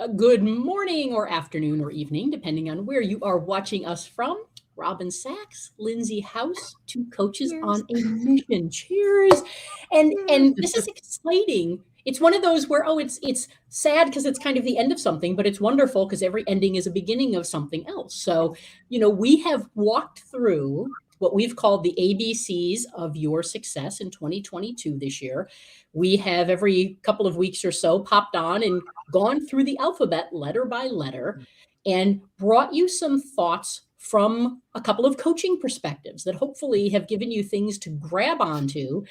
Good morning or afternoon or evening, depending on where you are watching us from. Robin Sachs, Lindsay House, two coaches Cheers. on a mission. Cheers. And this is exciting. It's one of those where it's sad because it's kind of the end of something, but it's wonderful because every ending is a beginning of something else. So, we have walked through what we've called the ABCs of your success in 2022 this year. We have every couple of weeks or so popped on and gone through the alphabet letter by letter and brought you some thoughts from a couple of coaching perspectives that hopefully have given you things to grab onto,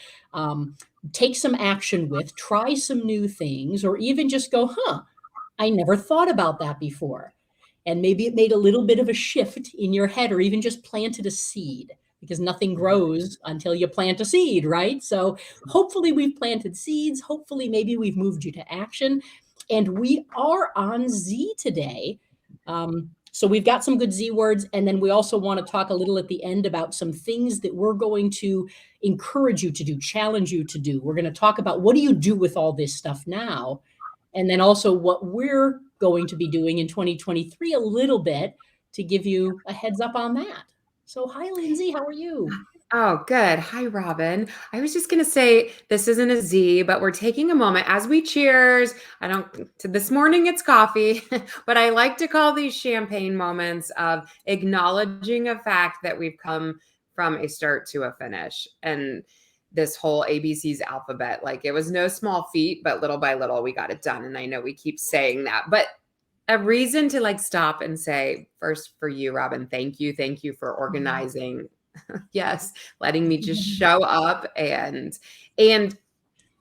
take some action with, try some new things, or even just go, I never thought about that before. And maybe it made a little bit of a shift in your head or even just planted a seed because nothing grows until you plant a seed, right? So hopefully we've planted seeds. Hopefully maybe we've moved you to action. And we are on Z today. So we've got some good Z words. And then we also want to talk a little at the end about some things that we're going to encourage you to do, challenge you to do. We're going to talk about what do you do with all this stuff now? And then also what we're going to be doing in 2023 a little bit to give you a heads up on that. So hi, Lindsay, how are you? Oh, good. Hi, Robin. I was just going to say this isn't a Z, but we're taking a moment as we cheers. This morning it's coffee, but I like to call these champagne moments of acknowledging a fact that we've come from a start to a finish. And this whole ABC's alphabet, like it was no small feat, but little by little we got it done. And I know we keep saying that, but a reason to like stop and say, first for you, Robin, thank you. Thank you for organizing. Yes, letting me just show up and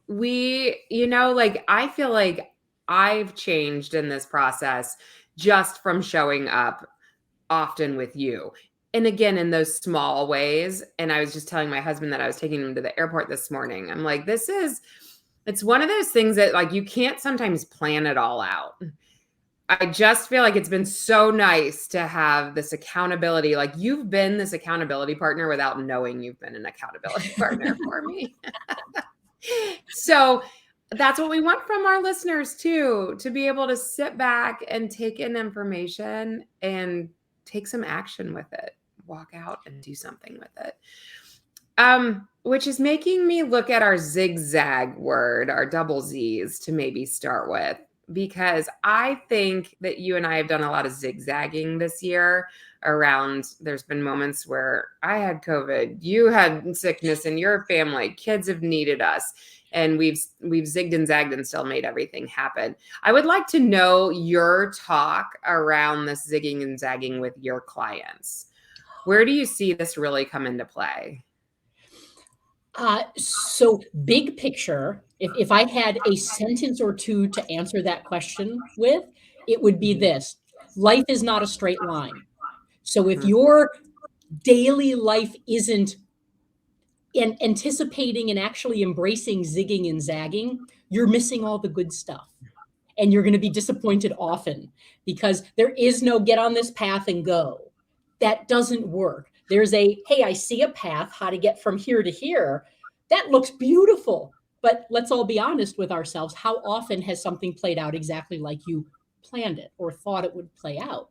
we, like I feel like I've changed in this process just from showing up often with you. And again, in those small ways. And I was just telling my husband that I was taking him to the airport this morning. I'm like, it's one of those things that like you can't sometimes plan it all out. I just feel like it's been so nice to have this accountability. Like you've been this accountability partner without knowing you've been an accountability partner for me. So that's what we want from our listeners too, to be able to sit back and take in information and take some action with it, walk out and do something with it. Which is making me look at our zigzag word, our double Z's to maybe start with. Because I think that you and I have done a lot of zigzagging this year there's been moments where I had COVID, you had sickness in your family, kids have needed us, and we've zigged and zagged and still made everything happen. I would like to know your talk around this zigging and zagging with your clients. Where do you see this really come into play? So big picture, if I had a sentence or two to answer that question with, it would be this: life is not a straight line. So if your daily life isn't anticipating and actually embracing zigging and zagging, you're missing all the good stuff. And you're going to be disappointed often because there is no get on this path and go. That doesn't work. There's hey, I see a path, how to get from here to here. That looks beautiful. But let's all be honest with ourselves. How often has something played out exactly like you planned it or thought it would play out?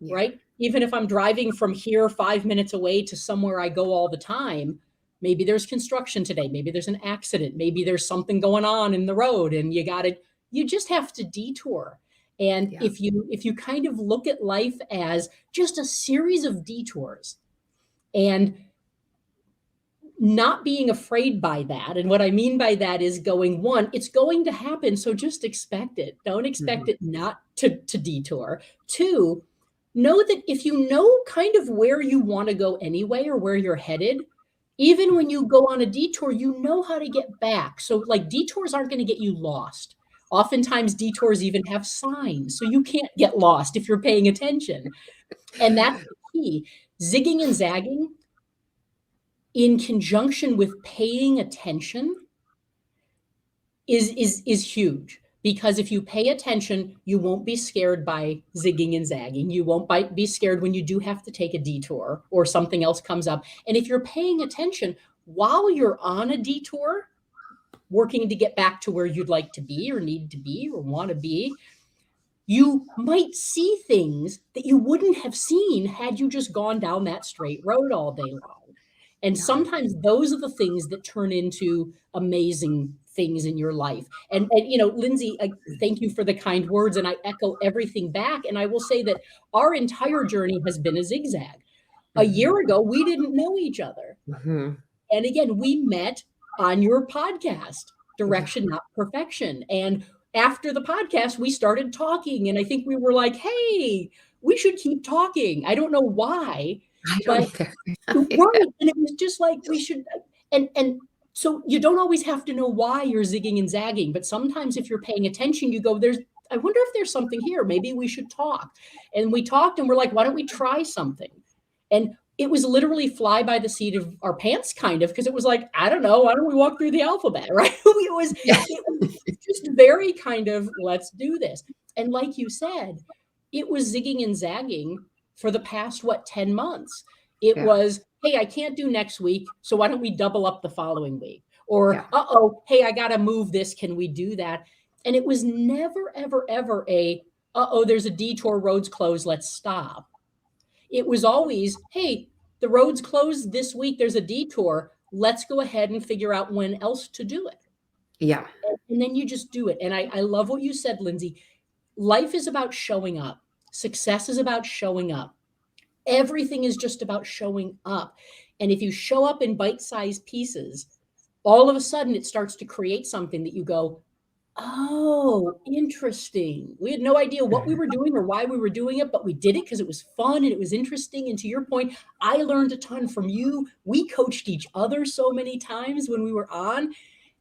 Yeah. Right? Even if I'm driving from here 5 minutes away to somewhere I go all the time, maybe there's construction today. Maybe there's an accident. Maybe there's something going on in the road and you just have to detour. And if you kind of look at life as just a series of detours and not being afraid by that. And what I mean by that is one, it's going to happen. So just expect it. Don't expect it not to detour. Two, know that if you know kind of where you want to go anyway, or where you're headed, even when you go on a detour, you know how to get back. So like detours aren't going to get you lost. Oftentimes detours even have signs, so you can't get lost if you're paying attention. And that's the key. Zigging and zagging in conjunction with paying attention is huge. Because if you pay attention, you won't be scared by zigging and zagging. You won't be scared when you do have to take a detour or something else comes up. And if you're paying attention while you're on a detour, working to get back to where you'd like to be or need to be or want to be, you might see things that you wouldn't have seen had you just gone down that straight road all day long. And Yeah. sometimes those are the things that turn into amazing things in your life. And Lindsay, thank you for the kind words. And I echo everything back. And I will say that our entire journey has been a zigzag. A year ago, we didn't know each other. Mhm. And again, we met on your podcast, Yeah. Direction Not Perfection. And after the podcast, we started talking. And I think we were like, hey, we should keep talking. I don't know why, I don't but either. right. And it was just like we should and so you don't always have to know why you're zigging and zagging, but sometimes if you're paying attention, you go, I wonder if there's something here. Maybe we should talk. And we talked and we're like, why don't we try something? And it was literally fly by the seat of our pants, kind of, because it was like, I don't know, why don't we walk through the alphabet, right? Yeah. It was just very kind of, let's do this. And like you said, it was zigging and zagging for the past, 10 months. It Yeah. was, hey, I can't do next week, so why don't we double up the following week? Or, Yeah. hey, I got to move this. Can we do that? And it was never, ever, ever there's a detour, roads closed, let's stop. It was always, hey, the road's closed this week, there's a detour. Let's go ahead and figure out when else to do it. Yeah. And then you just do it. And I love what you said, Lindsay. Life is about showing up. Success is about showing up. Everything is just about showing up. And if you show up in bite-sized pieces, all of a sudden it starts to create something that you go, oh, interesting. We had no idea what we were doing or why we were doing it, but we did it because it was fun and it was interesting. And to your point, I learned a ton from you. We coached each other so many times when we were on,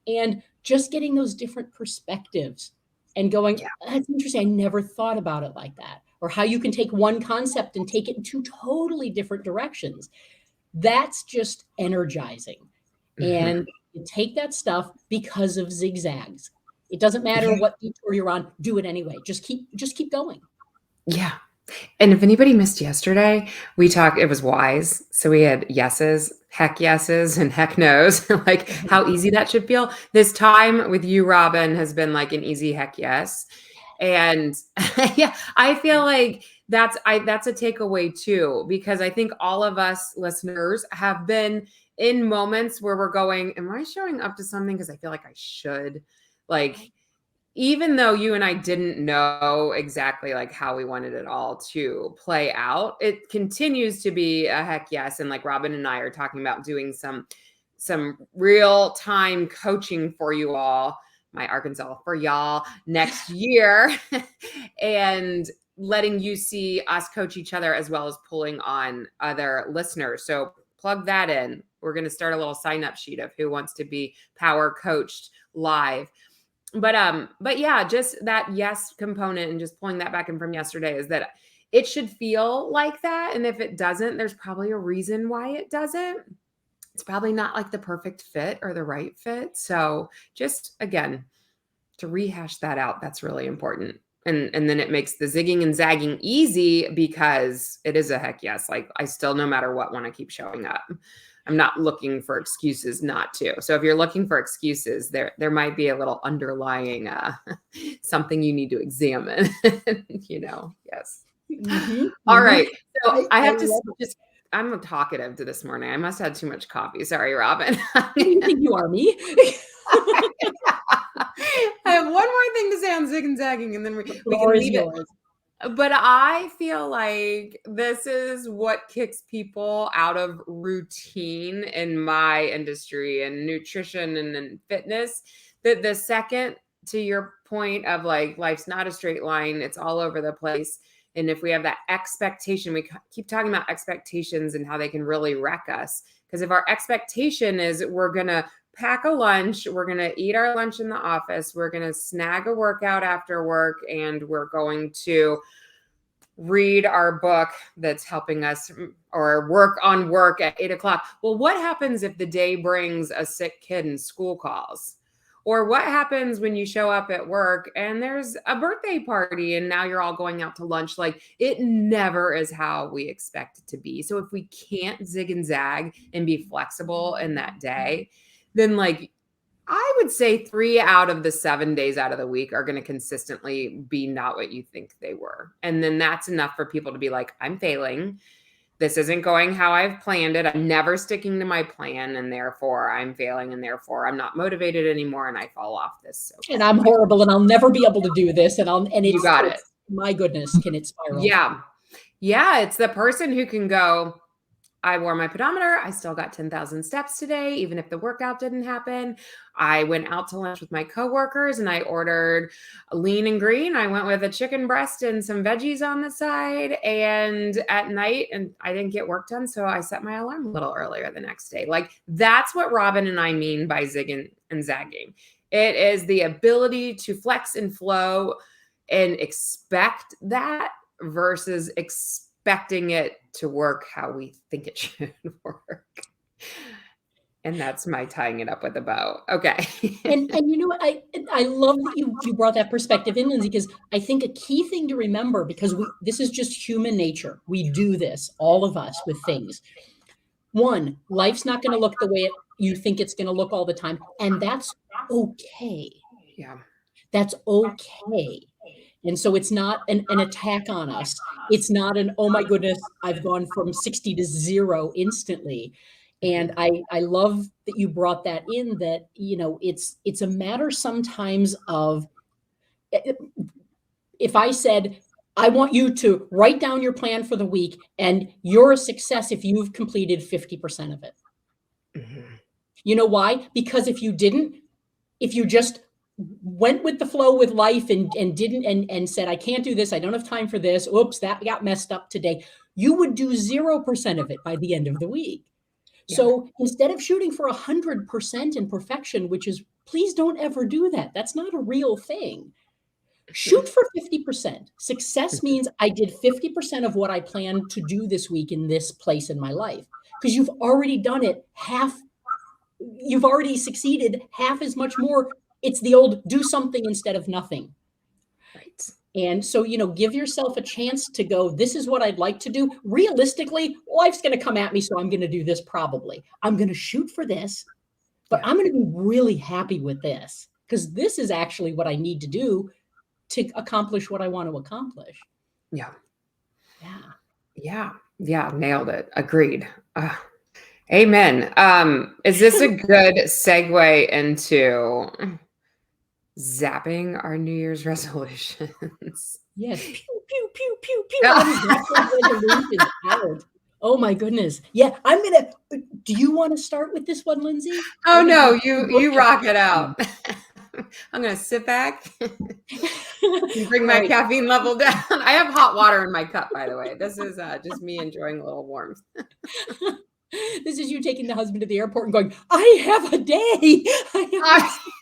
and just getting those different perspectives and going, Yeah. that's interesting. I never thought about it like that. Or how you can take one concept and take it in two totally different directions. That's just energizing. Mhm. And you take that stuff because of zigzags. It doesn't matter Yeah. what detour you're on, do it anyway. Just keep going. Yeah. And if anybody missed yesterday, we talked, it was wise. So we had yeses, and heck no's, like how easy that should feel. This time with you, Robin, has been like an easy heck yes. And yeah, I feel like that's a takeaway too, because I think all of us listeners have been in moments where we're going, am I showing up to something because I feel like I should? Like, even though you and I didn't know exactly like how we wanted it all to play out, it continues to be a heck yes. And like Robin and I are talking about doing some real time coaching for you all, my Arkansas for y'all next year, and letting you see us coach each other as well as pulling on other listeners. So plug that in. We're going to start a little sign up sheet of who wants to be power coached live. But yeah, just that yes component and just pulling that back in from yesterday is that it should feel like that. And if it doesn't, there's probably a reason why it doesn't. It's probably not like the perfect fit or the right fit. So just again, to rehash that out, that's really important. And then it makes the zigging and zagging easy because it is a heck yes. Like I still, no matter what, want to keep showing up. I'm not looking for excuses not to. So if you're looking for excuses, there might be a little underlying something you need to examine. Yes. Mm-hmm, All mm-hmm. right. So I have to love just. I'm talkative to this morning. I must have had too much coffee. Sorry, Robin. Who do you think you are, me? I have one more thing to say on zig and zagging, and then we can leave it. But I feel like this is what kicks people out of routine in my industry and nutrition and fitness. That the second, to your point of like, life's not a straight line, it's all over the place. And if we have that expectation, we keep talking about expectations and how they can really wreck us. Because if our expectation is we're going to pack a lunch, we're going to eat our lunch in the office, we're going to snag a workout after work, and we're going to read our book that's helping us or work on work at 8:00. Well, what happens if the day brings a sick kid and school calls? Or what happens when you show up at work and there's a birthday party and now you're all going out to lunch? Like, it never is how we expect it to be. So if we can't zig and zag and be flexible in that day, then like I would say 3 out of the 7 days out of the week are going to consistently be not what you think they were. And then that's enough for people to be like, I'm failing. This isn't going how I've planned it. I'm never sticking to my plan. And therefore I'm failing. And therefore I'm not motivated anymore. And I fall off this. And I'm horrible and I'll never be able to do this. And You got it. My goodness, can it spiral? Yeah. Yeah. It's the person who can go, I wore my pedometer. I still got 10,000 steps today, even if the workout didn't happen. I went out to lunch with my coworkers and I ordered a lean and green. I went with a chicken breast and some veggies on the side. And at night, and I didn't get work done. So I set my alarm a little earlier the next day. Like that's what Robin and I mean by zigging and zagging. It is the ability to flex and flow and expect that versus expecting it to work how we think it should work. And that's my tying it up with a bow. Okay. and you know, I love that you brought that perspective in, Lindsay, because I think a key thing to remember, because this is just human nature. We do this, all of us, with things. One, life's not going to look the way you think it's going to look all the time. And that's okay. Yeah. That's okay. And so it's not an attack on us. It's not an, oh my goodness, I've gone from 60 to 0 instantly. And I love that you brought that in, that, you know, it's a matter sometimes of, if I said, I want you to write down your plan for the week and you're a success if you've completed 50% of it. Mm-hmm. You know why? Because if you didn't, if you just went with the flow with life and didn't and said, I can't do this, I don't have time for this, oops, that got messed up today, you would do 0% of it by the end of the week. Yeah. So instead of shooting for 100% in perfection, which is, please don't ever do that. That's not a real thing. Shoot for 50%. Success means I did 50% of what I planned to do this week in this place in my life, because you've already done it half. You've already succeeded half as much more. It's the old do something instead of nothing. Right. And so, you know, give yourself a chance to go, this is what I'd like to do. Realistically, life's going to come at me, so I'm going to do this probably. I'm going to shoot for this, but I'm going to be really happy with this, because this is actually what I need to do to accomplish what I want to accomplish. Yeah. Yeah. Yeah. Yeah. Nailed it. Agreed. Amen. Is this a good segue into zapping our New Year's resolutions? Yes. Pew, pew, pew, pew, pew. Oh my goodness. Yeah. Do you want to start with this one, Lindsay? Oh no, you rock it out. I'm going to sit back and bring my caffeine level down. I have hot water in my cup, by the way. This is just me enjoying a little warmth. This is you taking the husband to the airport and going, I have a day.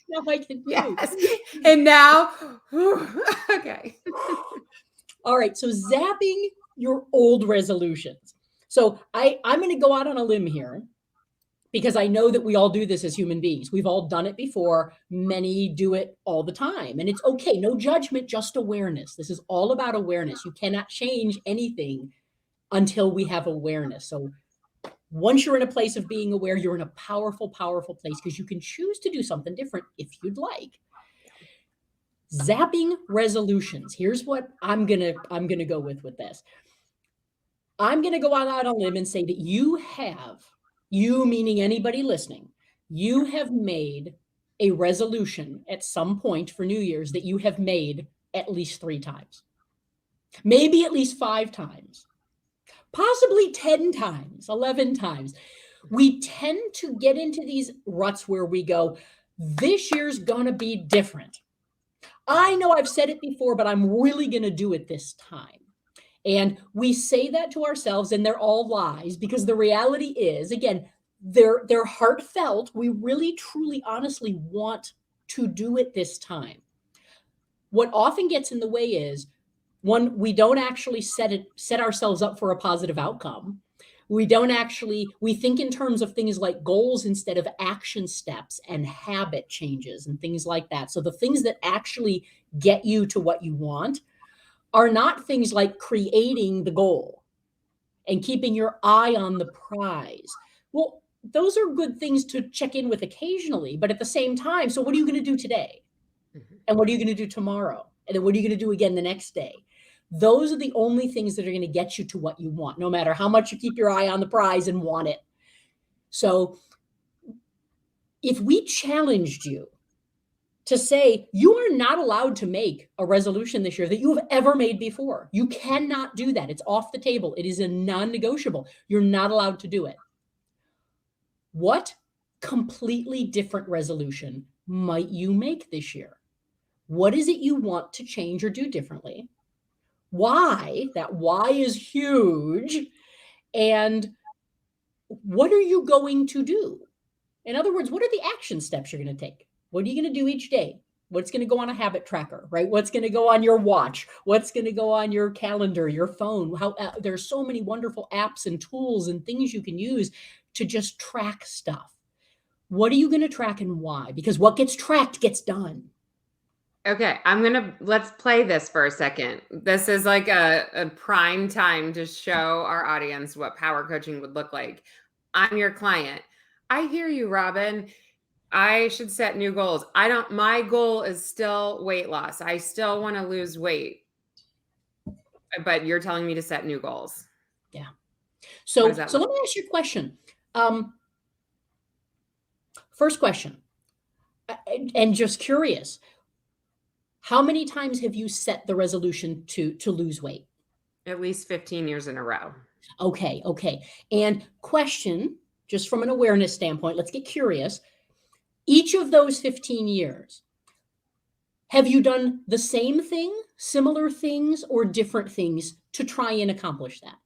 Now I can do. Yes. And now, okay. All right. So zapping your old resolutions. So I'm going to go out on a limb here, because I know that we all do this as human beings. We've all done it before. Many do it all the time. And it's okay. No judgment, just awareness. This is all about awareness. You cannot change anything until we have awareness. So once you're in a place of being aware, you're in a powerful, powerful place, because you can choose to do something different if you'd like. Zapping resolutions. Here's what I'm gonna go with this. I'm gonna go out on a limb and say that you meaning anybody listening, you have made a resolution at some point for New Year's that you have made at least 3 times, maybe at least 5 times. Possibly 10 times, 11 times. We tend to get into these ruts where we go, this year's gonna be different. I know I've said it before, but I'm really gonna do it this time. And we say that to ourselves, and they're all lies, because the reality is, again, they're heartfelt. We really, truly, honestly want to do it this time. What often gets in the way is, one, we don't actually set ourselves up for a positive outcome. We think in terms of things like goals instead of action steps and habit changes and things like that. So the things that actually get you to what you want are not things like creating the goal and keeping your eye on the prize. Well, those are good things to check in with occasionally. But at the same time, so what are you going to do today? And what are you going to do tomorrow? And then what are you going to do again the next day? Those are the only things that are going to get you to what you want, no matter how much you keep your eye on the prize and want it. So if we challenged you to say, you are not allowed to make a resolution this year that you have ever made before. You cannot do that. It's off the table. It is a non-negotiable. You're not allowed to do it. What completely different resolution might you make this year? What is it you want to change or do differently? Why? That why is huge. And what are you going to do? In other words, what are the action steps you're going to take? What are you going to do each day? What's going to go on a habit tracker, right? What's going to go on your watch? What's going to go on your calendar, your phone? There's so many wonderful apps and tools and things you can use to just track stuff. What are you going to track and why? Because what gets tracked gets done. Okay, let's play this for a second. This is like a prime time to show our audience what power coaching would look like. I'm your client. I hear you, Robin. I should set new goals. My goal is still weight loss. I still want to lose weight. But you're telling me to set new goals. Yeah. So let me ask you a question. First question, and just curious, how many times have you set the resolution to lose weight? At least 15 years in a row. Okay. And question, just from an awareness standpoint, let's get curious. Each of those 15 years, have you done the same thing, similar things, or different things to try and accomplish that?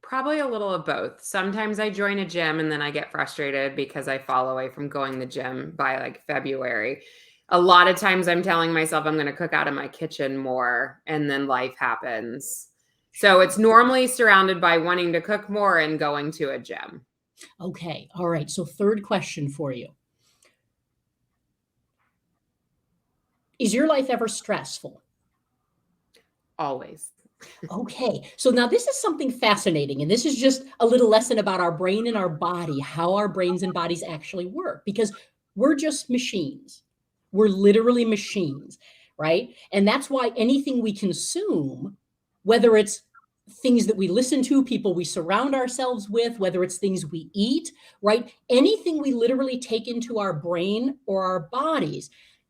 Probably a little of both. Sometimes I join a gym and then I get frustrated because I fall away from going to the gym by like February. A lot of times I'm telling myself I'm going to cook out of my kitchen more, and then life happens. So it's normally surrounded by wanting to cook more and going to a gym. Okay. All right. So third question for you. Is your life ever stressful? Always. Okay. So now this is something fascinating, and this is just a little lesson about our brain and our body, how our brains and bodies actually work, because we're just machines. We're literally machines, right? And that's why anything we consume, whether it's things that we listen to, people we surround ourselves with, whether it's things we eat, right? Anything we literally take into our brain or our bodies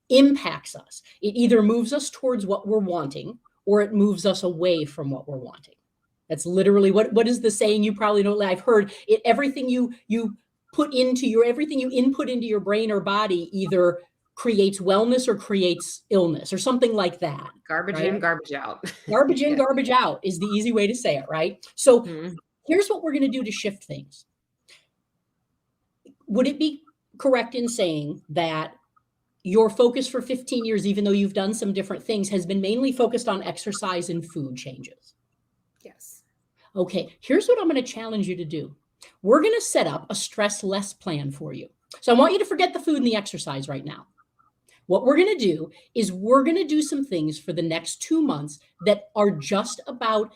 impacts us. It either moves us towards what we're wanting, or it moves us away from what we're wanting. That's literally what is the saying? You probably don't. I've heard it. Everything you input into your brain or body either creates wellness or creates illness or something like that. Garbage in, garbage out. Garbage in, garbage out is the easy way to say it, right? So here's what we're going to do to shift things. Would it be correct in saying that your focus for 15 years, even though you've done some different things, has been mainly focused on exercise and food changes? Yes. Okay, here's what I'm going to challenge you to do. We're going to set up a stress less plan for you. So I want you to forget the food and the exercise right now. What we're going to do is we're going to do some things for the next 2 months that are just about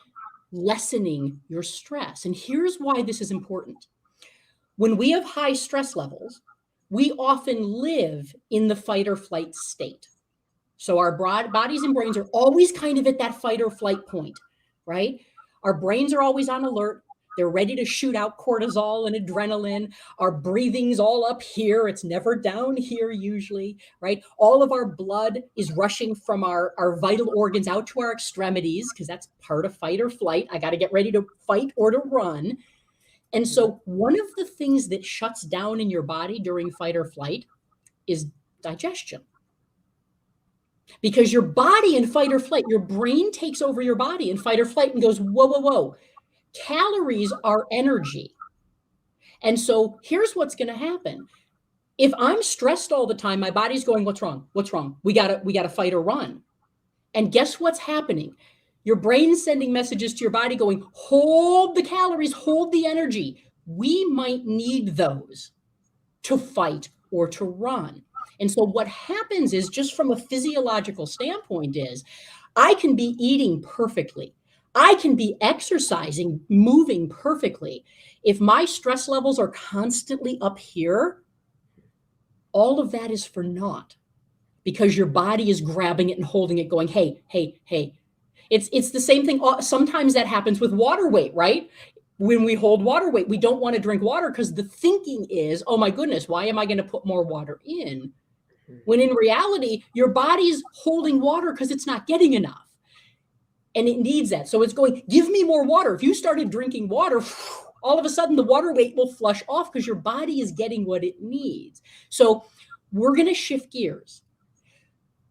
lessening your stress. And here's why this is important. When we have high stress levels, we often live in the fight or flight state. So our bodies and brains are always kind of at that fight or flight point, right? Our brains are always on alert. They're ready to shoot out cortisol and adrenaline. Our breathing's all up here. It's never down here usually, right? All of our blood is rushing from our vital organs out to our extremities because that's part of fight or flight. I got to get ready to fight or to run. And so one of the things that shuts down in your body during fight or flight is digestion. Because your body in fight or flight, your brain takes over your body in fight or flight and goes, whoa, whoa, whoa. Calories are energy. And so here's what's going to happen. If I'm stressed all the time, my body's going, what's wrong? What's wrong? We gotta fight or run. And guess what's happening? Your brain's sending messages to your body going, hold the calories, hold the energy. We might need those to fight or to run. And so what happens is, just from a physiological standpoint, is I can be eating perfectly. I can be exercising, moving perfectly. If my stress levels are constantly up here, all of that is for naught because your body is grabbing it and holding it going, hey, hey, hey. It's the same thing. Sometimes that happens with water weight, right? When we hold water weight, we don't want to drink water because the thinking is, oh my goodness, why am I going to put more water in? When in reality, your body's holding water because it's not getting enough. And it needs that. So it's going, give me more water. If you started drinking water, all of a sudden the water weight will flush off because your body is getting what it needs. So we're going to shift gears.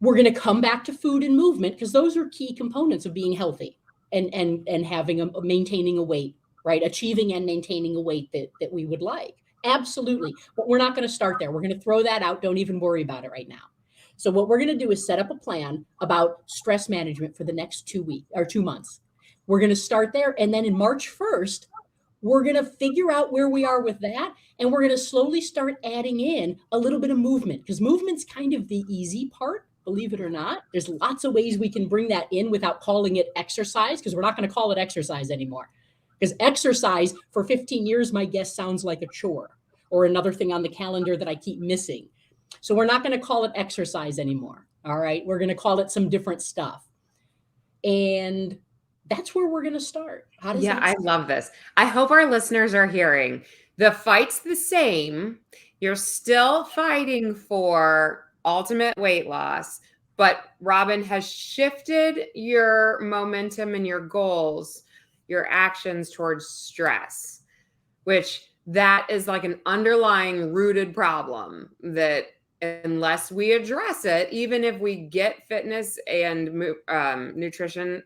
We're going to come back to food and movement because those are key components of being healthy and having maintaining a weight, right? Achieving and maintaining a weight that we would like. Absolutely. But we're not going to start there. We're going to throw that out. Don't even worry about it right now. So what we're going to do is set up a plan about stress management for the next 2 weeks or 2 months. We're going to start there. And then in March 1st, we're going to figure out where we are with that. And we're going to slowly start adding in a little bit of movement because movement's kind of the easy part, believe it or not. There's lots of ways we can bring that in without calling it exercise because we're not going to call it exercise anymore. Because exercise for 15 years, my guess sounds like a chore or another thing on the calendar that I keep missing. So we're not going to call it exercise anymore. All right. We're going to call it some different stuff. And that's where we're going to start. How does I love this. I hope our listeners are hearing the fight's the same. You're still fighting for ultimate weight loss, but Robin has shifted your momentum and your goals, your actions towards stress, which that is like an underlying rooted problem that unless we address it, even if we get fitness and nutrition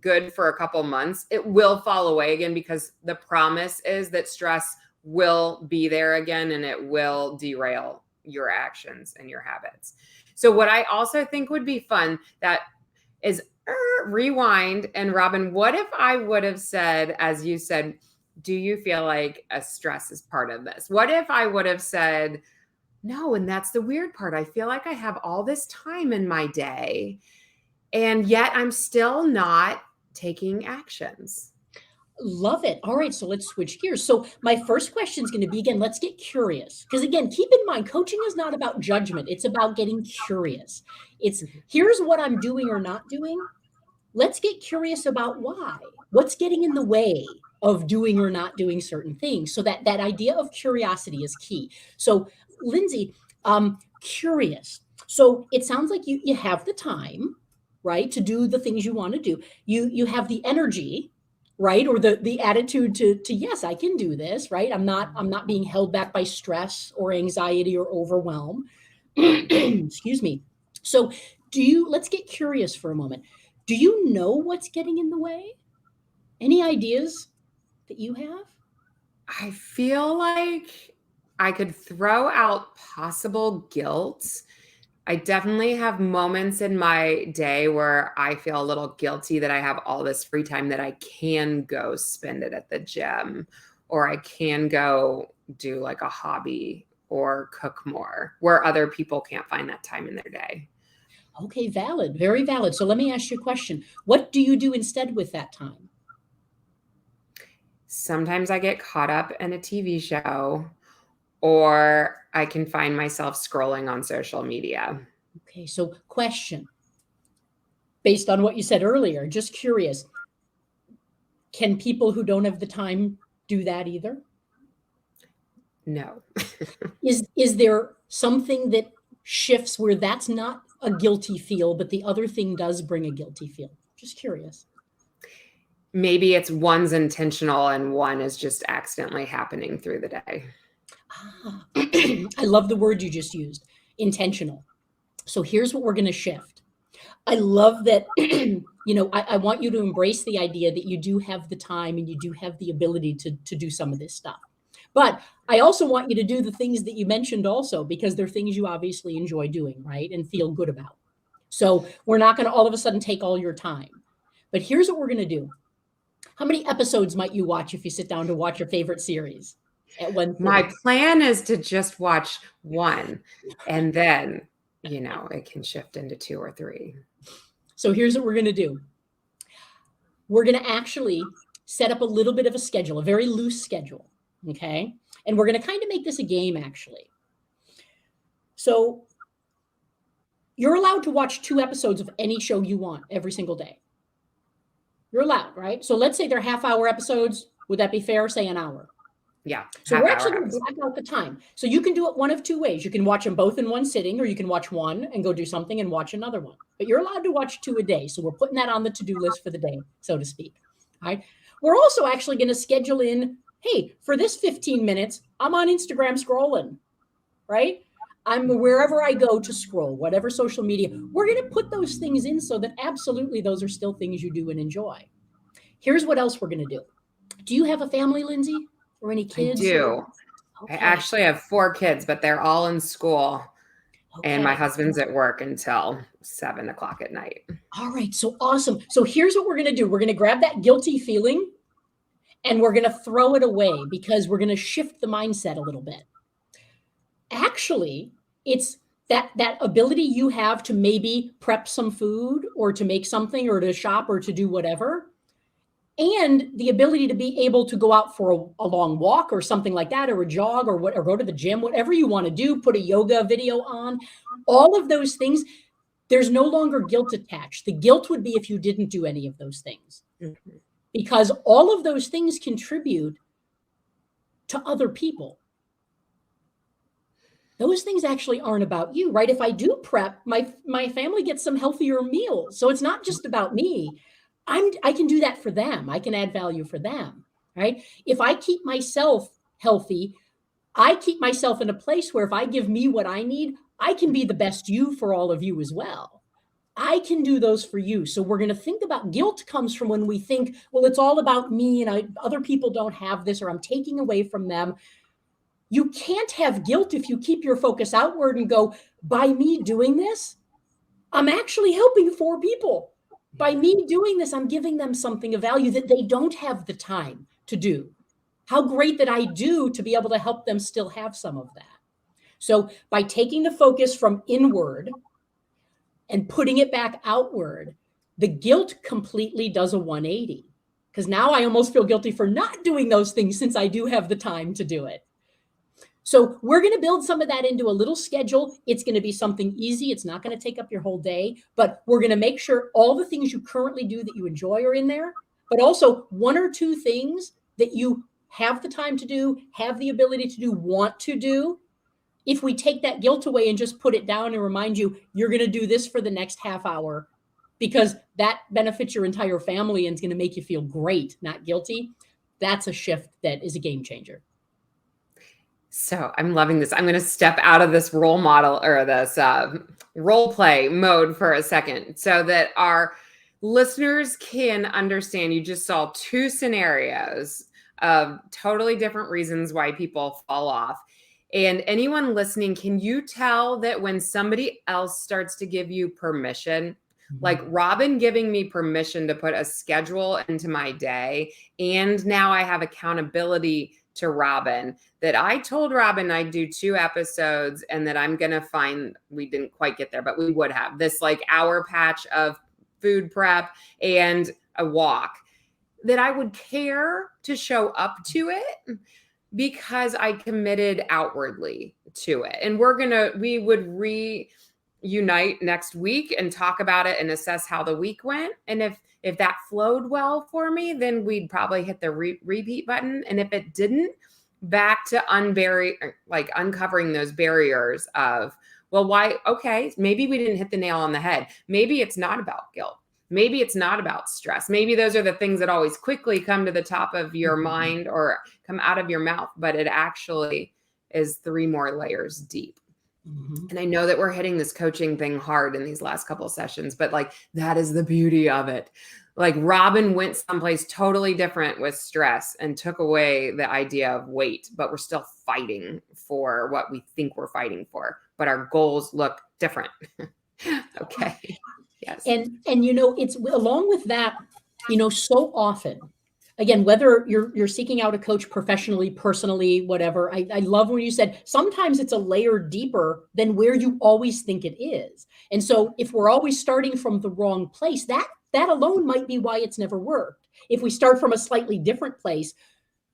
good for a couple months, it will fall away again because the promise is that stress will be there again and it will derail your actions and your habits. So what I also think would be fun that is rewind. And Robin, what if I would have said, as you said, do you feel like a stress is part of this? What if I would have said, no, and that's the weird part. I feel like I have all this time in my day, and yet I'm still not taking actions. Love it. All right. So let's switch gears. So my first question is going to be, again, let's get curious. Because again, keep in mind, coaching is not about judgment. It's about getting curious. It's here's what I'm doing or not doing. Let's get curious about why. What's getting in the way of doing or not doing certain things? So that idea of curiosity is key. So Lindsay, curious. So it sounds like you have the time, right, to do the things you want to do. You have the energy, right, or the attitude to yes, I can do this, right? I'm not being held back by stress or anxiety or overwhelm. Excuse me. So let's get curious for a moment. Do you know what's getting in the way? Any ideas that you have? I feel like I could throw out possible guilt. I definitely have moments in my day where I feel a little guilty that I have all this free time that I can go spend it at the gym, or I can go do like a hobby or cook more where other people can't find that time in their day. Okay, valid, very valid. So let me ask you a question. What do you do instead with that time? Sometimes I get caught up in a TV show, or I can find myself scrolling on social media. Okay, so question. Based on what you said earlier, just curious. Can people who don't have the time do that either? No. Is there something that shifts where that's not a guilty feel, but the other thing does bring a guilty feel? Just curious. Maybe it's one's intentional and one is just accidentally happening through the day. I love the word you just used, intentional. So here's what we're going to shift. I love that, I want you to embrace the idea that you do have the time and you do have the ability to do some of this stuff. But I also want you to do the things that you mentioned also, because they're things you obviously enjoy doing, right? And feel good about. So we're not going to all of a sudden take all your time. But here's what we're going to do. How many episodes might you watch if you sit down to watch your favorite series at one? My plan is to just watch one, and then, it can shift into 2 or 3. So here's what we're going to do. we're going to actually set up a little bit of a schedule, a very loose schedule. Okay. And we're going to kind of make this a game, actually. So you're allowed to watch 2 episodes of any show you want every single day. You're allowed, right? So let's say they're half-hour episodes. Would that be fair? Say an hour. Yeah. So we're actually going to black out the time. So you can do it one of 2 ways. You can watch them both in one sitting, or you can watch one and go do something and watch another one. But you're allowed to watch 2 a day. So we're putting that on the to-do list for the day, so to speak. All right. We're also actually going to schedule in, hey, for this 15 minutes, I'm on Instagram scrolling, right? I'm wherever I go to scroll, whatever social media. We're going to put those things in so that absolutely those are still things you do and enjoy. Here's what else we're going to do. Do you have a family, Lindsay? Or any kids? I do. Okay. I actually have 4 kids, but they're all in school. Okay. And my husband's at work until 7 o'clock at night. All right. So awesome. So here's what we're going to do. We're going to grab that guilty feeling and we're going to throw it away because we're going to shift the mindset a little bit. Actually, it's that ability you have to maybe prep some food or to make something or to shop or to do whatever. And the ability to be able to go out for a long walk or something like that, or a jog or go to the gym, whatever you want to do, put a yoga video on, all of those things. There's no longer guilt attached. The guilt would be if you didn't do any of those things, because all of those things contribute to other people. Those things actually aren't about you, right? If I do prep, my family gets some healthier meals. So it's not just about me. I can do that for them. I can add value for them, right? If I keep myself healthy, I keep myself in a place where if I give me what I need, I can be the best you for all of you as well. I can do those for you. So we're going to think about guilt comes from when we think, well, it's all about me and other people don't have this, or I'm taking away from them. You can't have guilt if you keep your focus outward and go, by me doing this, I'm actually helping 4 people. By me doing this, I'm giving them something of value that they don't have the time to do. How great that I do to be able to help them still have some of that. So by taking the focus from inward and putting it back outward, the guilt completely does a 180. Because now I almost feel guilty for not doing those things since I do have the time to do it. So we're going to build some of that into a little schedule. It's going to be something easy. It's not going to take up your whole day, but we're going to make sure all the things you currently do that you enjoy are in there, but also 1 or 2 things that you have the time to do, have the ability to do, want to do. If we take that guilt away and just put it down and remind you, you're going to do this for the next half hour because that benefits your entire family and is going to make you feel great, not guilty. That's a shift that is a game changer. So I'm loving this. I'm going to step out of this role model or this role play mode for a second so that our listeners can understand. You just saw 2 scenarios of totally different reasons why people fall off. And anyone listening, can you tell that when somebody else starts to give you permission, like Robin giving me permission to put a schedule into my day, and now I have accountability to Robin, that I told Robin I'd do 2 episodes and that I'm going to find, we didn't quite get there, but we would have this like hour patch of food prep and a walk, that I would care to show up to it because I committed outwardly to it. And we would reunite next week and talk about it and assess how the week went. And if that flowed well for me, then we'd probably hit the repeat button. And if it didn't, back to uncovering those barriers of, well, why? Okay, maybe we didn't hit the nail on the head. Maybe it's not about guilt. Maybe it's not about stress. Maybe those are the things that always quickly come to the top of your mind or come out of your mouth, but it actually is 3 more layers deep. Mm-hmm. And I know that we're hitting this coaching thing hard in these last couple of sessions, but like, that is the beauty of it. Like Robin went someplace totally different with stress and took away the idea of weight, but we're still fighting for what we think we're fighting for, but our goals look different. Okay. Yes. And it's along with that, so often, again, whether you're seeking out a coach professionally, personally, whatever, I love when you said, sometimes it's a layer deeper than where you always think it is. And so if we're always starting from the wrong place, that that alone might be why it's never worked. If we start from a slightly different place,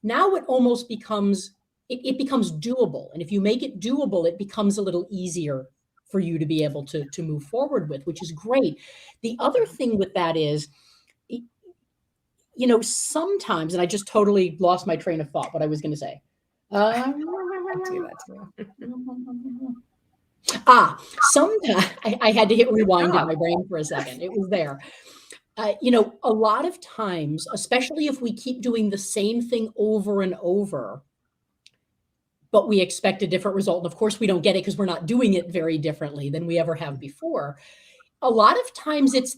now it almost becomes, it becomes doable. And if you make it doable, it becomes a little easier for you to be able to move forward with, which is great. The other thing with that is, sometimes, and I just totally lost my train of thought, what I was going to say. I do that too. Sometimes I had to hit rewind in my brain for a second. It was there. A lot of times, especially if we keep doing the same thing over and over, but we expect a different result. And of course, we don't get it because we're not doing it very differently than we ever have before. A lot of times it's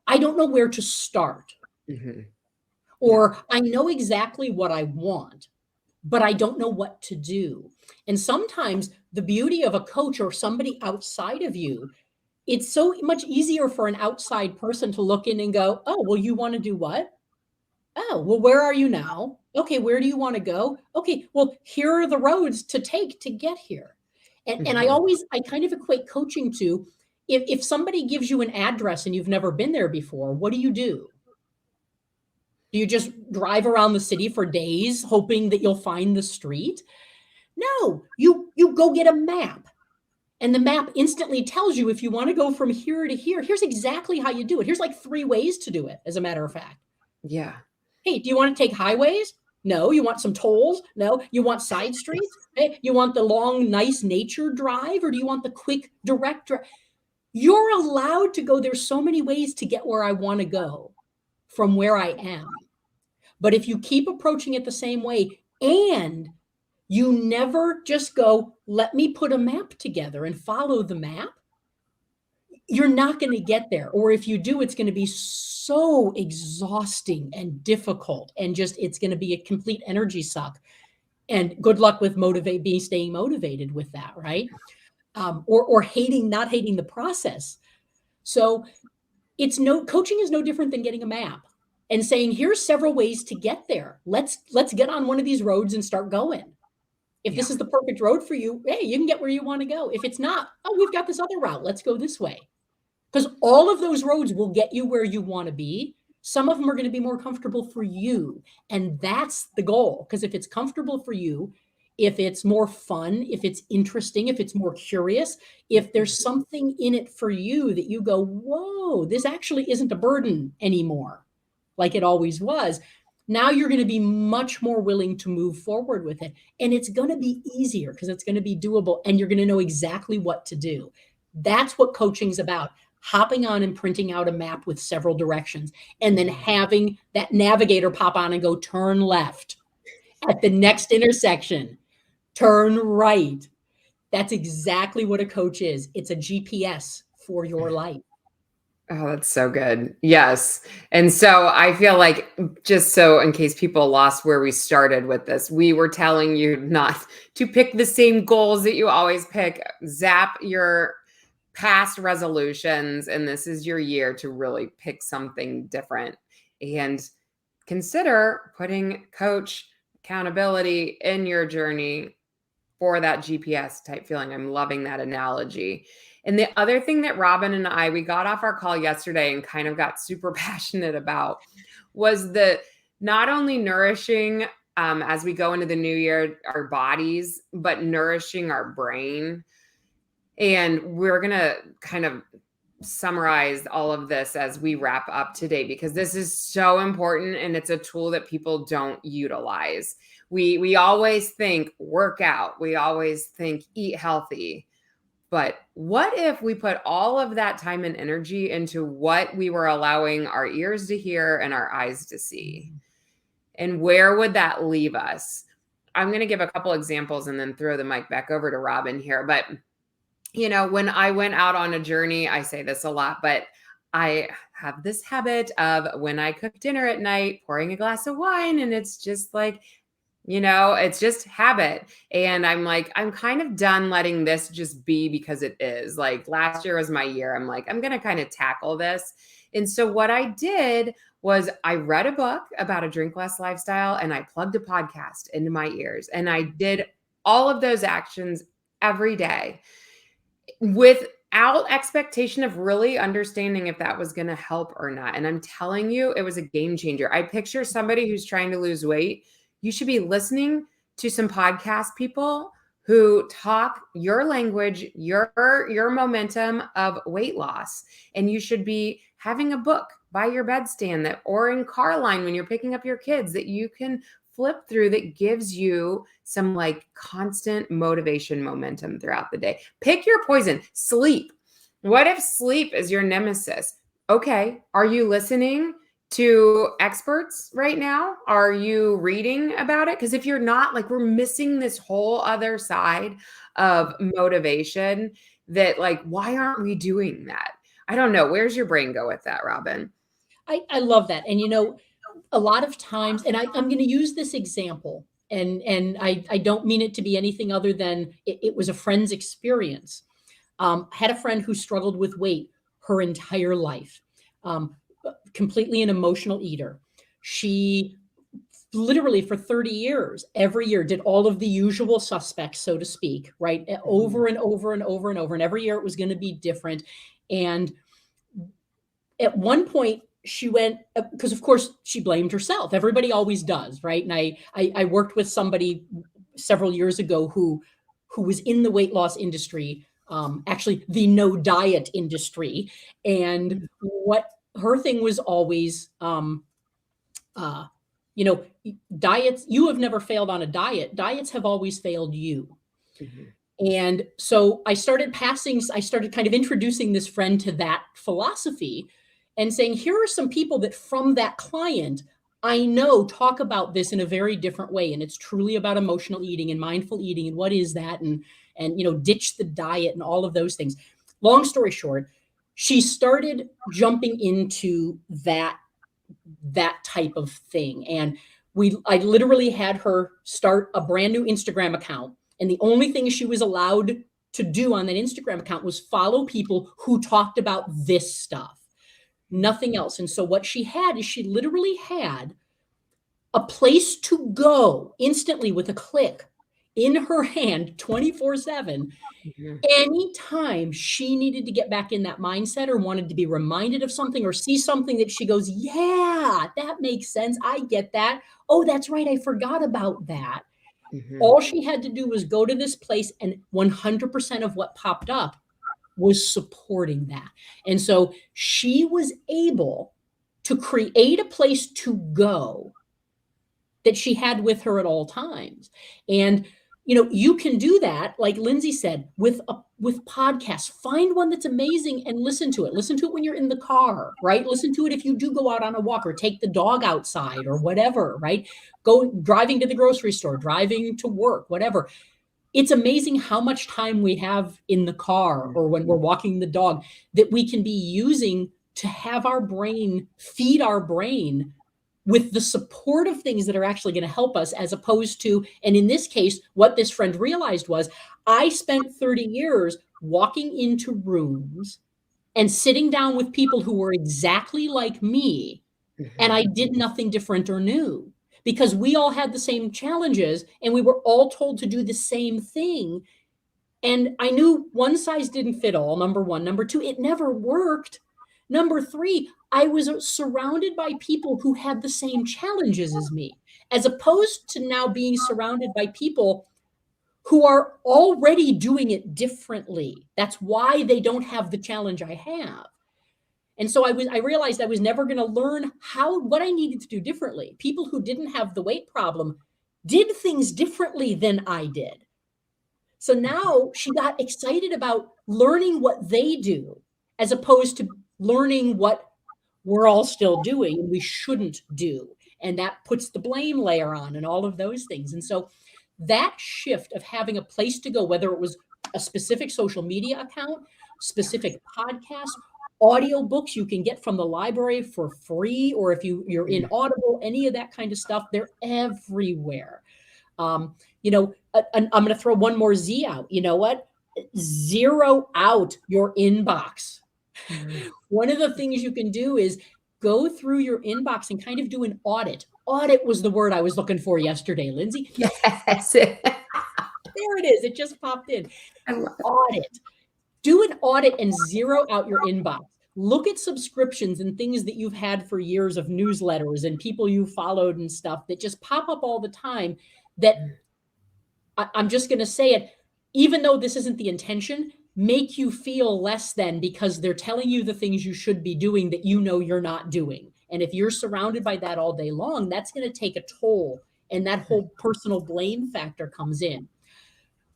I don't know where to start. Mm-hmm. Or I know exactly what I want, but I don't know what to do. And sometimes the beauty of a coach or somebody outside of you, it's so much easier for an outside person to look in and go, oh, well, you want to do what? Oh, well, where are you now? Okay, where do you want to go? Okay, well, here are the roads to take to get here. And I kind of equate coaching to, if somebody gives you an address and you've never been there before, what do? Do you just drive around the city for days hoping that you'll find the street? No, you go get a map. And the map instantly tells you if you want to go from here to here, here's exactly how you do it. Here's like 3 ways to do it, as a matter of fact. Yeah. Hey, do you want to take highways? No. You want some tolls? No. You want side streets? Hey, you want the long, nice nature drive, or do you want the quick, direct drive? You're allowed to go. There's so many ways to get where I want to go from where I am. But if you keep approaching it the same way and you never just go, let me put a map together and follow the map, you're not going to get there. Or if you do, it's going to be so exhausting and difficult, and just, it's going to be a complete energy suck. And good luck with staying motivated with that, right? Or not hating the process. So coaching is no different than getting a map and saying, here's several ways to get there. Let's get on one of these roads and start going. If this is the perfect road for you, hey, you can get where you want to go. If it's not, oh, we've got this other route. Let's go this way. Because all of those roads will get you where you want to be. Some of them are going to be more comfortable for you. And that's the goal. Because if it's comfortable for you, if it's more fun, if it's interesting, if it's more curious, if there's something in it for you that you go, whoa, this actually isn't a burden anymore, like it always was. Now you're going to be much more willing to move forward with it. And it's going to be easier because it's going to be doable, and you're going to know exactly what to do. That's what coaching's about. Hopping on and printing out a map with several directions, and then having that navigator pop on and go, turn left at the next intersection, turn right. That's exactly what a coach is. It's a GPS for your life. Oh, that's so good. Yes. And so I feel like, just so in case people lost where we started with this, we were telling you not to pick the same goals that you always pick. Zap your past resolutions, and this is your year to really pick something different, and consider putting coach accountability in your journey for that GPS type feeling. I'm loving that analogy. And the other thing that Robin and we got off our call yesterday and kind of got super passionate about was the not only nourishing as we go into the new year, our bodies, but nourishing our brain. And we're going to kind of summarize all of this as we wrap up today, because this is so important, and it's a tool that people don't utilize. We always think workout, we always think eat healthy. But what if we put all of that time and energy into what we were allowing our ears to hear and our eyes to see? And where would that leave us? I'm going to give a couple examples and then throw the mic back over to Robin here. But when I went out on a journey, I say this a lot, but I have this habit of, when I cook dinner at night, pouring a glass of wine, and it's just like, it's just habit. And I'm like, I'm kind of done letting this just be because it is. Like, last year was my year. I'm like, I'm going to kind of tackle this. And so what I did was I read a book about a drink less lifestyle, and I plugged a podcast into my ears, and I did all of those actions every day, with without expectation of really understanding if that was going to help or not. And I'm telling you, it was a game changer. I picture somebody who's trying to lose weight. You should be listening to some podcast people who talk your language, your momentum of weight loss. And you should be having a book by your bedstand that, or in car line when you're picking up your kids, that you can flip through, that gives you some like constant motivation momentum throughout the day. Pick your poison. Sleep. What if sleep is your nemesis? Okay. Are you listening to experts right now? Are you reading about it? Because if you're not, like, we're missing this whole other side of motivation that, like, why aren't we doing that? I don't know. Where's your brain go with that, Robin? I love that. And, a lot of times, and I'm going to use this example, and I don't mean it to be anything other than it was a friend's experience. Had a friend who struggled with weight her entire life, completely an emotional eater. She literally for 30 years, every year did all of the usual suspects, so to speak, right? Over and over and over and over. And every year it was going to be different. And at one point, she went, because of course she blamed herself. Everybody always does, right? And I worked with somebody several years ago who was in the weight loss industry, actually the no diet industry. And what her thing was always, diets, you have never failed on a diet. Diets have always failed you. Mm-hmm. And so I started kind of introducing this friend to that philosophy and saying, here are some people that from that client, I know talk about this in a very different way. And it's truly about emotional eating and mindful eating. And what is that? And ditch the diet and all of those things. Long story short, she started jumping into that type of thing. And I literally had her start a brand new Instagram account. And the only thing she was allowed to do on that Instagram account was follow people who talked about this stuff. Nothing else. And so what she had is she literally had a place to go instantly with a click in her hand 24/7. Mm-hmm. Anytime she needed to get back in that mindset or wanted to be reminded of something or see something that she goes, yeah, that makes sense. I get that. Oh, that's right. I forgot about that. Mm-hmm. All she had to do was go to this place, and 100% of what popped up was supporting that. And so she was able to create a place to go that she had with her at all times. And, you can do that, like Lindsay said, with podcasts. Find one that's amazing and listen to it. Listen to it when you're in the car, right? Listen to it if you do go out on a walk or take the dog outside or whatever, right? Go driving to the grocery store, driving to work, whatever. It's amazing how much time we have in the car or when we're walking the dog that we can be using to have our brain, feed our brain with the supportive things that are actually going to help us, as opposed to, and in this case, what this friend realized was, I spent 30 years walking into rooms and sitting down with people who were exactly like me, and I did nothing different or new. Because we all had the same challenges and we were all told to do the same thing. And I knew one size didn't fit all, number one. Number two, it never worked. Number three, I was surrounded by people who had the same challenges as me, as opposed to now being surrounded by people who are already doing it differently. That's why they don't have the challenge I have. And so I realized I was never going to learn what I needed to do differently. People who didn't have the weight problem did things differently than I did. So now she got excited about learning what they do, as opposed to learning what we're all still doing and we shouldn't do. And that puts the blame layer on and all of those things. And so that shift of having a place to go, whether it was a specific social media account, specific podcast, audio books you can get from the library for free, or if you're in Audible, any of that kind of stuff, they're everywhere. I'm going to throw one more Z out. You know what? Zero out your inbox. Mm-hmm. One of the things you can do is go through your inbox and kind of do an audit. Audit was the word I was looking for yesterday, Lindsay. Yes. There it is. It just popped in. Audit. Do an audit and zero out your inbox. Look at subscriptions and things that you've had for years of newsletters and people you followed and stuff that just pop up all the time that I'm just going to say it, even though this isn't the intention, make you feel less than because they're telling you the things you should be doing that you know you're not doing. And if you're surrounded by that all day long, that's going to take a toll. And that whole personal blame factor comes in.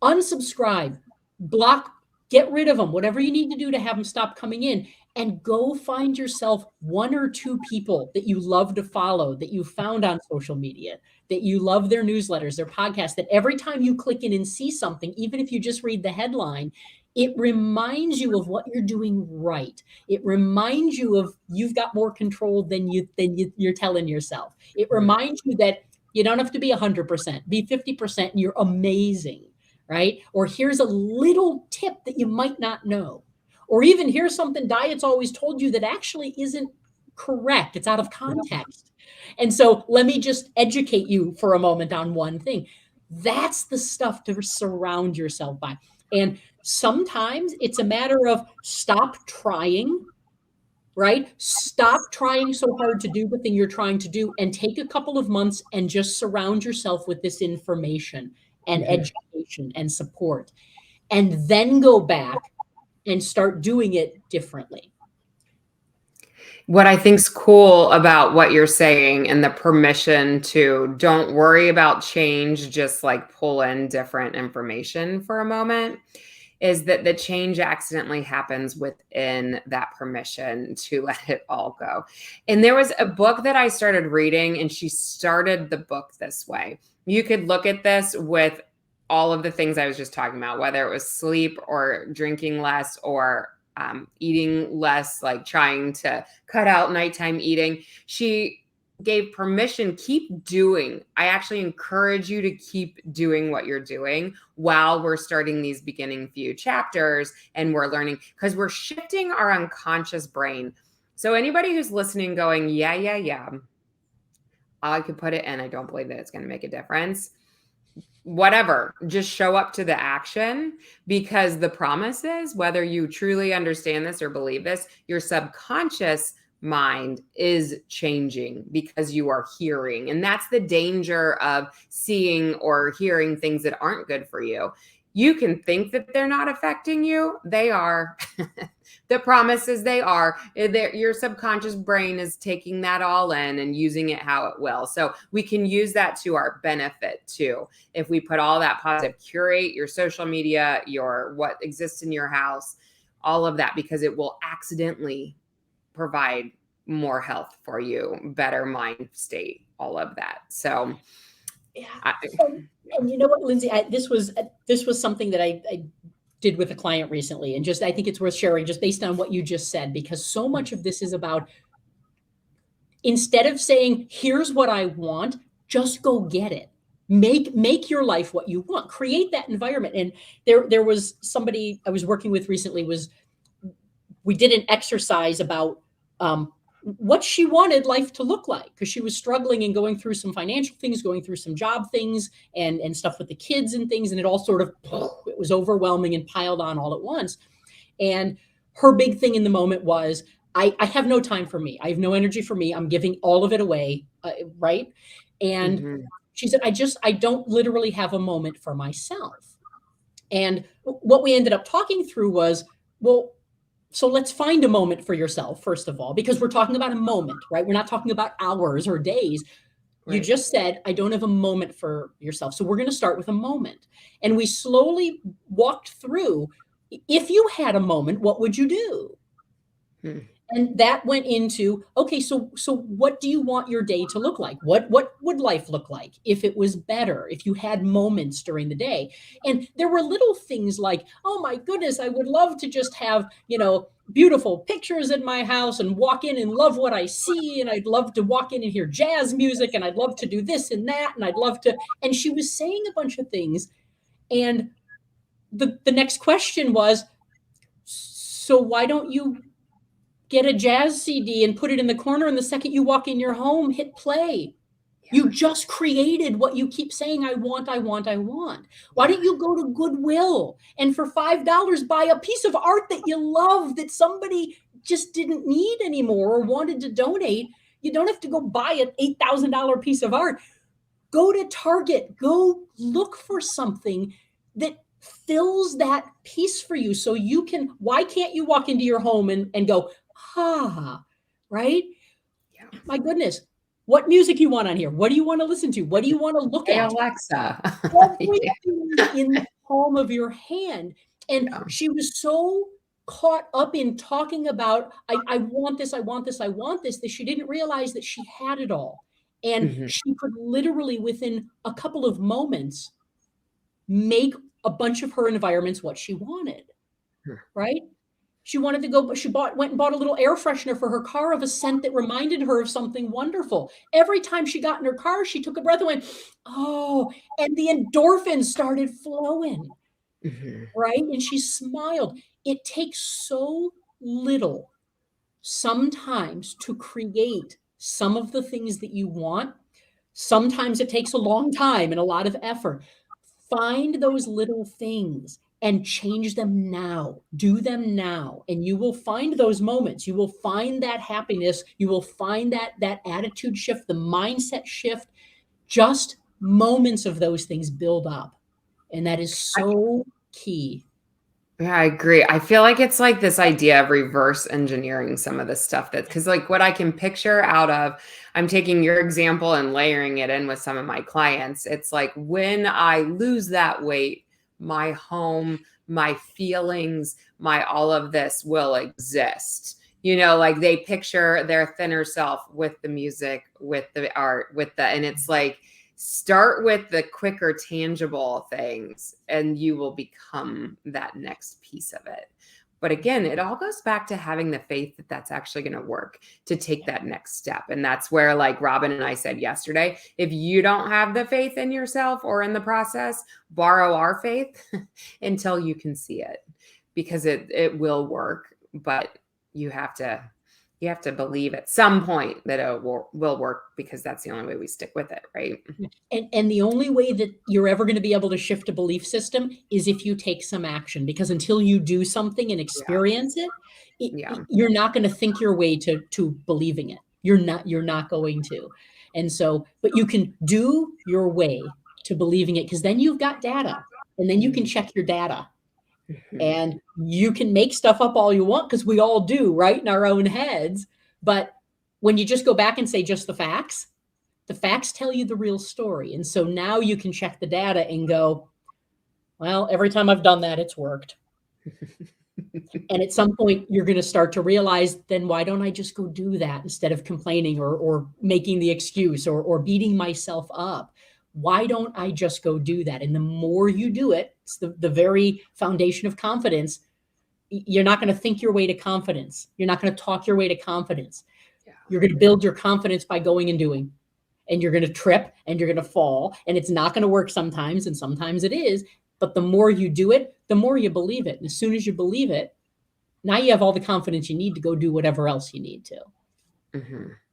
Unsubscribe, block, get rid of them, whatever you need to do to have them stop coming in, and go find yourself one or two people that you love to follow, that you found on social media, that you love their newsletters, their podcasts, that every time you click in and see something, even if you just read the headline, it reminds you of what you're doing right. It reminds you of you've got more control than you're telling yourself. It reminds you that you don't have to be 100%, be 50% and you're amazing, right? Or here's a little tip that you might not know. Or even here's something diet's always told you that actually isn't correct. It's out of context. And so let me just educate you for a moment on one thing. That's the stuff to surround yourself by. And sometimes it's a matter of stop trying, right? Stop trying so hard to do the thing you're trying to do and take a couple of months and just surround yourself with this information and education and support. And then go back and start doing it differently. What I think's cool about what you're saying and the permission to don't worry about change, just like pull in different information for a moment, is that the change accidentally happens within that permission to let it all go. And there was a book that I started reading, and she started the book this way. You could look at this with all of the things I was just talking about, whether it was sleep or drinking less or eating less, like trying to cut out nighttime eating. She gave permission, keep doing. I actually encourage you to keep doing what you're doing while we're starting these beginning few chapters and we're learning, because we're shifting our unconscious brain. So anybody who's listening going, yeah, I could put it in, I don't believe that it's going to make a difference. Whatever, just show up to the action, because the promise is, whether you truly understand this or believe this, your subconscious mind is changing because you are hearing. And that's the danger of seeing or hearing things that aren't good for you. You can think that they're not affecting you. They are. The promise is they are. Your subconscious brain is taking that all in and using it how it will. So we can use that to our benefit too. If we put all that positive, curate your social media, your what exists in your house, all of that, because it will accidentally provide more health for you, better mind state, all of that. So yeah. And you know what, Lindsay, this was something that I did with a client recently, and just I think it's worth sharing just based on what you just said, because so much of this is about, instead of saying here's what I want, just go get it. Make your life what you want. Create that environment. And there was somebody I was working with recently, we did an exercise about what she wanted life to look like, because she was struggling and going through some financial things, going through some job things and stuff with the kids and things. And it all sort of, it was overwhelming and piled on all at once. And her big thing in the moment was, I have no time for me. I have no energy for me. I'm giving all of it away. Right. And she said, I don't literally have a moment for myself. And what we ended up talking through was, well, so let's find a moment for yourself, first of all, because we're talking about a moment, right? We're not talking about hours or days. Right. You just said, I don't have a moment for yourself. So we're going to start with a moment. And we slowly walked through, if you had a moment, what would you do? And that went into, okay, so what do you want your day to look like? What would life look like if it was better, if you had moments during the day? And there were little things like, oh my goodness, I would love to just have, beautiful pictures in my house and walk in and love what I see. And I'd love to walk in and hear jazz music. And I'd love to do this and that. And I'd love to, and she was saying a bunch of things. And the next question was, so why don't you get a jazz CD and put it in the corner, and the second you walk in your home, hit play? You just created what you keep saying, I want, I want, I want. Why don't you go to Goodwill and for $5 buy a piece of art that you love that somebody just didn't need anymore or wanted to donate? You don't have to go buy an $8,000 piece of art. Go to Target, go look for something that fills that piece for you. So you can, why can't you walk into your home and go, right? Yeah. My goodness. What music you want on here? What do you want to listen to? What do you want to look Hey, at? Alexa. Everything in the palm of your hand. And she was so caught up in talking about, I want this, I want this, I want this, that she didn't realize that she had it all. And she could literally, within a couple of moments, make a bunch of her environments what she wanted, right? She wanted to go, but she went and bought a little air freshener for her car of a scent that reminded her of something wonderful. Every time she got in her car, she took a breath and went, oh, and the endorphins started flowing, right? And she smiled. It takes so little sometimes to create some of the things that you want. Sometimes it takes a long time and a lot of effort. Find those little things and change them now. Do them now. And you will find those moments. You will find that happiness. You will find that attitude shift, the mindset shift. Just moments of those things build up. And that is so key. Yeah, I agree. I feel like it's like this idea of reverse engineering some of the stuff because like what I can picture out of, I'm taking your example and layering it in with some of my clients. It's like when I lose that weight, my home, my feelings, my all of this will exist. Like they picture their thinner self with the music, with the art, and it's like, start with the quicker, tangible things, and you will become that next piece of it. But again, it all goes back to having the faith that that's actually going to work to take that next step. And that's where, like Robin and I said yesterday, if you don't have the faith in yourself or in the process, borrow our faith until you can see it, because it will work. But you have to believe at some point that it will work, because that's the only way we stick with it, right? And the only way that you're ever going to be able to shift a belief system is if you take some action, because until you do something and experience it, you're not going to think your way to believing it. You're not going to. And so, but you can do your way to believing it, because then you've got data, and then you can check your data. And you can make stuff up all you want, because we all do, right, in our own heads. But when you just go back and say just the facts tell you the real story. And so now you can check the data and go, well, every time I've done that, it's worked. And at some point, you're going to start to realize, then why don't I just go do that instead of complaining or making the excuse or beating myself up? Why don't I just go do that? And the more you do it, it's the very foundation of confidence. You're not going to think your way to confidence. You're not going to talk your way to confidence. You're going to build your confidence by going and doing. And you're going to trip and you're going to fall. And it's not going to work sometimes, and sometimes it is. But the more you do it, the more you believe it. And as soon as you believe it, now you have all the confidence you need to go do whatever else you need to.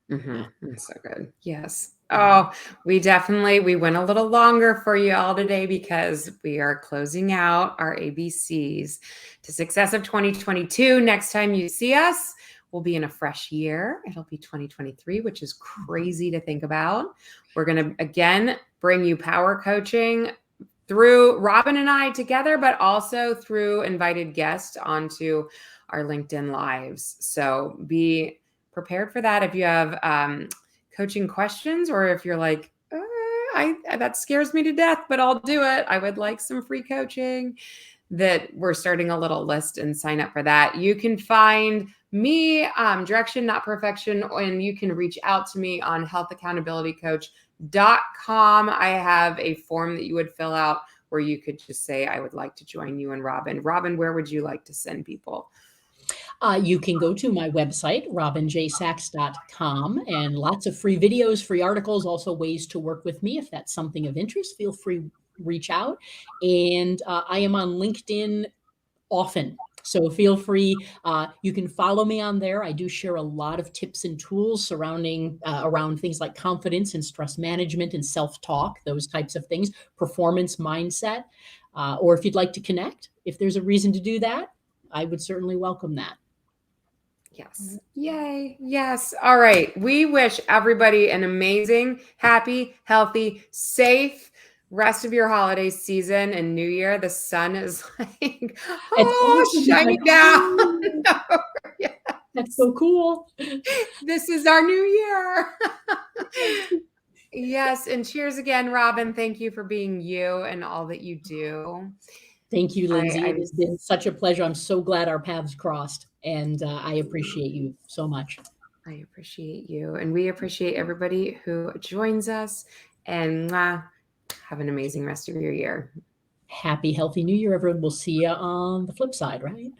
That's so good. Yes. Oh, we went a little longer for you all today because we are closing out our ABCs to success of 2022. Next time you see us, we'll be in a fresh year. It'll be 2023, which is crazy to think about. We're going to, again, bring you power coaching through Robin and I together, but also through invited guests onto our LinkedIn lives. So be prepared for that. If you have coaching questions, or if you're like, that scares me to death, but I'll do it, I would like some free coaching, that we're starting a little list, and sign up for that. You can find me, Direction Not Perfection, and you can reach out to me on healthaccountabilitycoach.com. I have a form that you would fill out where you could just say, I would like to join you and Robin. Robin, where would you like to send people? You can go to my website, robinjsachs.com, and lots of free videos, free articles, also ways to work with me. If that's something of interest, feel free, reach out. And I am on LinkedIn often. So feel free. You can follow me on there. I do share a lot of tips and tools surrounding around things like confidence and stress management and self-talk, those types of things, performance mindset. Or if you'd like to connect, if there's a reason to do that, I would certainly welcome that. Yes. Yay. Yes. All right. We wish everybody an amazing, happy, healthy, safe rest of your holiday season and New Year. The sun is like, It's shining like, down. oh, that's so cool. This is our new year. Yes. And cheers again, Robin. Thank you for being you and all that you do. Thank you, Lindsay. It has been such a pleasure. I'm so glad our paths crossed, and I appreciate you so much. I appreciate you, and we appreciate everybody who joins us, and have an amazing rest of your year. Happy, healthy New Year, everyone. We'll see you on the flip side, right?